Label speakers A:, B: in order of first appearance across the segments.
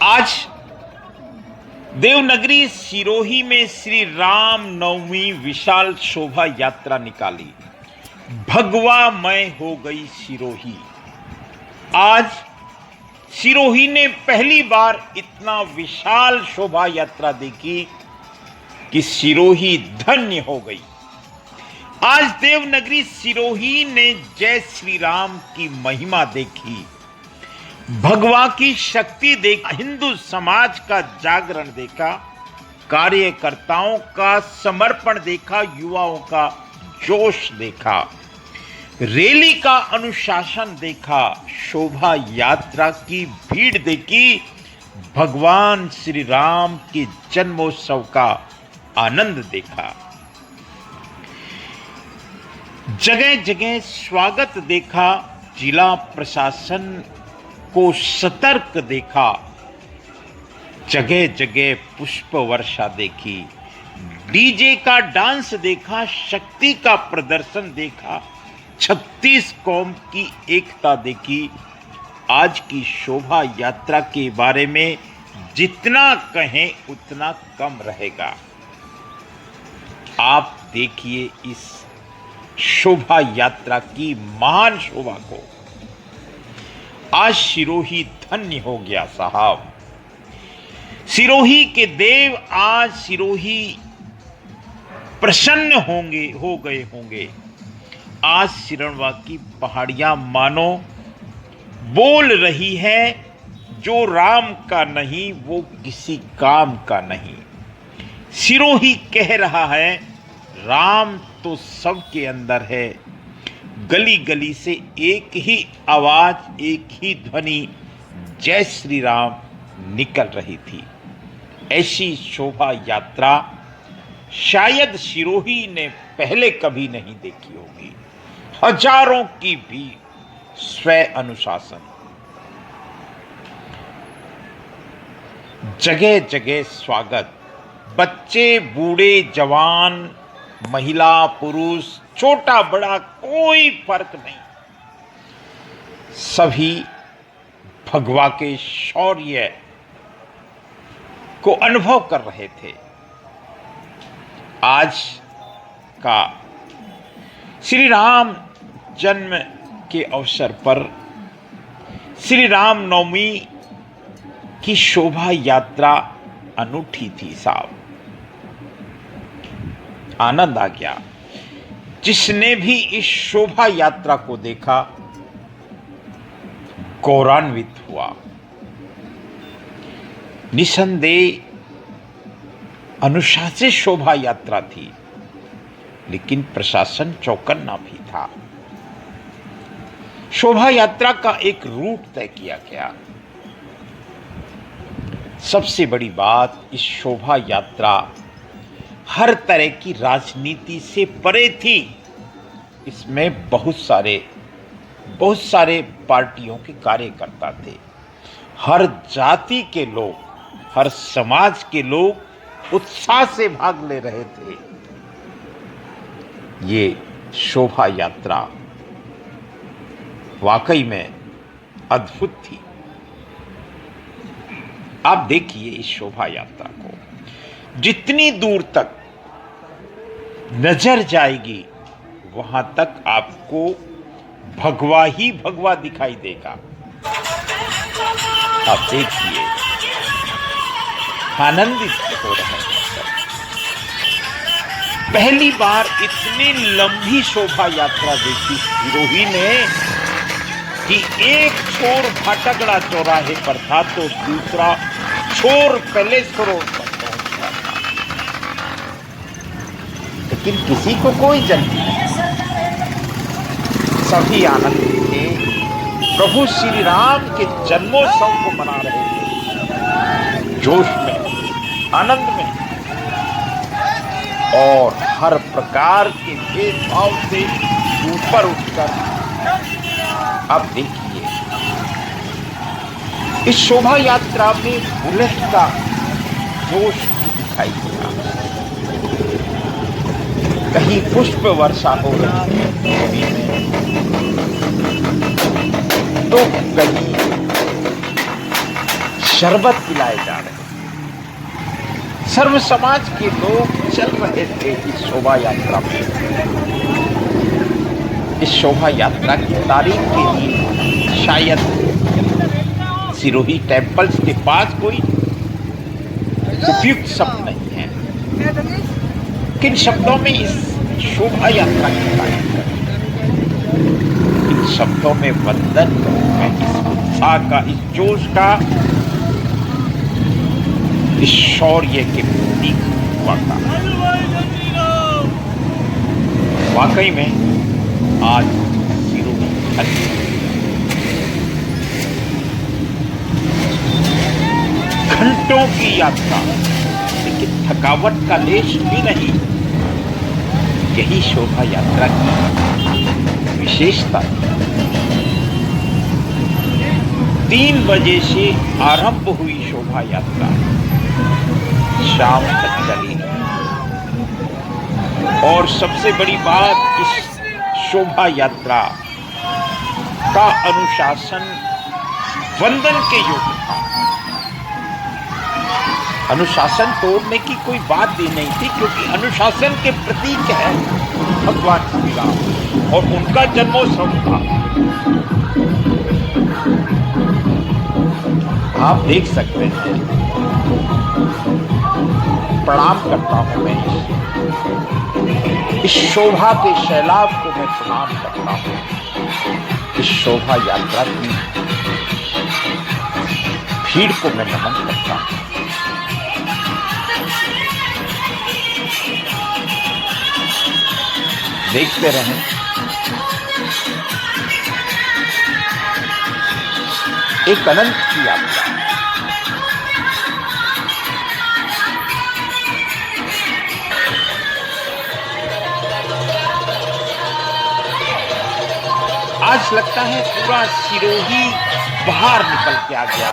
A: आज देवनगरी सिरोही में श्री राम नवमी विशाल शोभा यात्रा निकाली। भगवामय हो गई सिरोही। आज सिरोही ने पहली बार इतना विशाल शोभा यात्रा देखी कि सिरोही धन्य हो गई। आज देवनगरी सिरोही ने जय श्री राम की महिमा देखी, भगवान की शक्ति देखी, हिंदू समाज का जागरण देखा, कार्यकर्ताओं का समर्पण देखा, युवाओं का जोश देखा, रैली का अनुशासन देखा, शोभा यात्रा की भीड़ देखी, भगवान श्री राम के जन्मोत्सव का आनंद देखा। जगह जगह स्वागत देखा, जिला प्रशासन को सतर्क देखा, जगह जगह पुष्प वर्षा देखी, डीजे का डांस देखा, शक्ति का प्रदर्शन देखा, 36 कौम की एकता देखी। आज की शोभा यात्रा के बारे में जितना कहें उतना कम रहेगा। आप देखिए इस शोभा यात्रा की महान शोभा को। आज सिरोही धन्य हो गया साहब। सिरोही के देव आज सिरोही प्रसन्न हो गए होंगे। आज सिरणवा की पहाड़ियां मानो बोल रही है, जो राम का नहीं वो किसी काम का नहीं। सिरोही कह रहा है, राम तो सबके अंदर है। गली गली से एक ही आवाज, एक ही ध्वनि जय श्री राम निकल रही थी। ऐसी शोभा यात्रा शायद सिरोही ने पहले कभी नहीं देखी होगी। हजारों की भीड़, स्व अनुशासन, जगह जगह स्वागत, बच्चे बूढ़े जवान, महिला पुरुष, छोटा बड़ा कोई फर्क नहीं, सभी भगवा के शौर्य को अनुभव कर रहे थे। आज का श्री राम जन्म के अवसर पर श्री राम नवमी की शोभा यात्रा अनूठी थी साहब। आनंद आ गया। जिसने भी इस शोभा यात्रा को देखा गौरवान्वित हुआ। निसंदेह अनुशासित शोभा यात्रा थी, लेकिन प्रशासन चौकन्ना भी था। शोभा यात्रा का एक रूट तय किया गया। सबसे बड़ी बात, इस शोभा यात्रा हर तरह की राजनीति से परे थी। इसमें बहुत सारे पार्टियों के कार्यकर्ता थे। हर जाति के लोग, हर समाज के लोग उत्साह से भाग ले रहे थे। ये शोभा यात्रा वाकई में अद्भुत थी। आप देखिए इस शोभा यात्रा को, जितनी दूर तक नजर जाएगी वहां तक आपको भगवा ही भगवा दिखाई देगा। आप देखिए, आनंदित हो रहे हैं। पहली बार इतनी लंबी शोभा यात्रा देखी सिरोही ने कि एक छोर भाटगड़ा चौराहे पर था तो दूसरा छोर पैलेस रोड पर पहुंचा था। लेकिन किसी को कोई जल्दी नहीं, सभी आनंदित थे। प्रभु श्री राम के जन्मोत्सव को मना रहे थे, जोश में, आनंद में, और हर प्रकार के भेदभाव से ऊपर उठकर। अब देखिए इस शोभा यात्रा में बुलेट का जोश भी दिखाई दिया। कहीं पुष्प वर्षा हो रही है तो कहीं शरबत पिलाए जा रहे हैं। सर्व समाज के लोग चल रहे थे इस शोभा यात्रा में। इस शोभा यात्रा की तारीख के लिए शायद सिरोही टेम्पल्स के पास कोई उपयुक्त शब्द नहीं है। किन शब्दों में इस शोभा यात्रा की तारीफ करें? इन शब्दों में वंदन करूंगा, इस उत्साह का, इस जोश का, इस शौर्य के प्रतीक हुआ था। वाकई में आज सिरोही घंटों की यात्रा, लेकिन थकावट का लेश भी नहीं। यही शोभा यात्रा की विशेषता। 3 बजे से आरंभ हुई शोभा यात्रा शाम तक चली। और सबसे बड़ी बात, इस शोभा यात्रा का अनुशासन वंदन के योग्य था। अनुशासन तोड़ने की कोई बात भी नहीं थी, क्योंकि अनुशासन के प्रतीक है भगवान श्री राम और उनका जन्मोत्सव था। आप देख सकते हैं, प्रणाम करता हूं मैं इस शोभा के सैलाब को मैं प्रणाम करता हूं। इस शोभा यात्रा की भीड़ को मैं नमन करता हूं। देखते रहें। एक अनंत की यात्रा। आज लगता है पूरा सिरोही बाहर निकल के आ गया,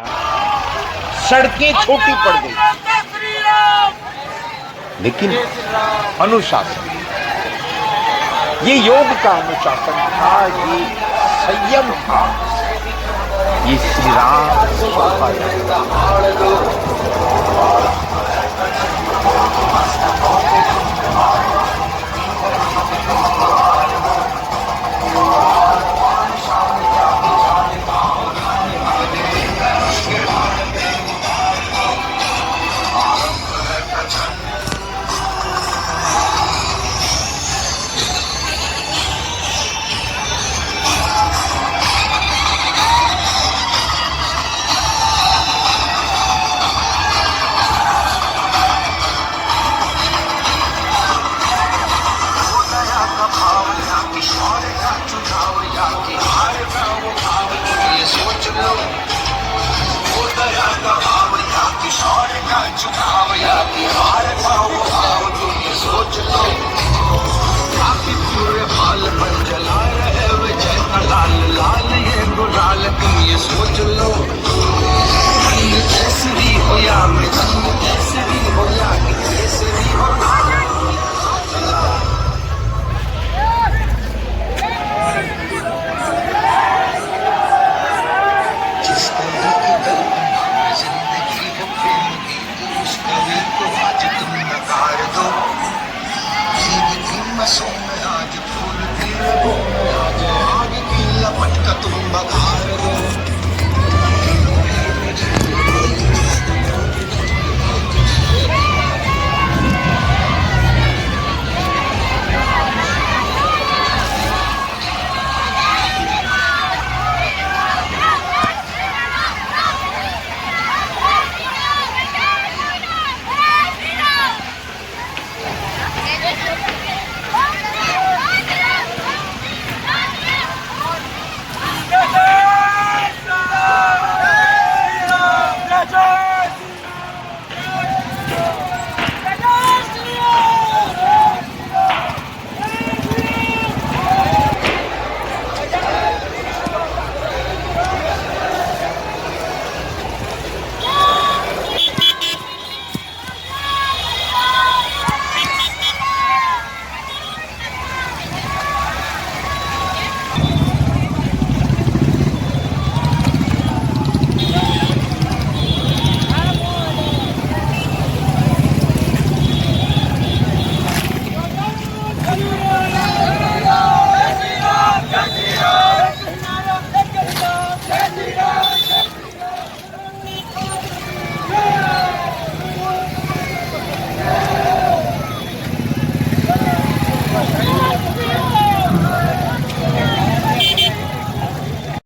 A: सड़कें छोटी पड़ गई, लेकिन अनुशासन, ये योग का अनुशासन था, ये संयम था, ये श्री राम शोभा यात्रा।
B: लाल लाल ये गुलाल तुम ये सोच लो।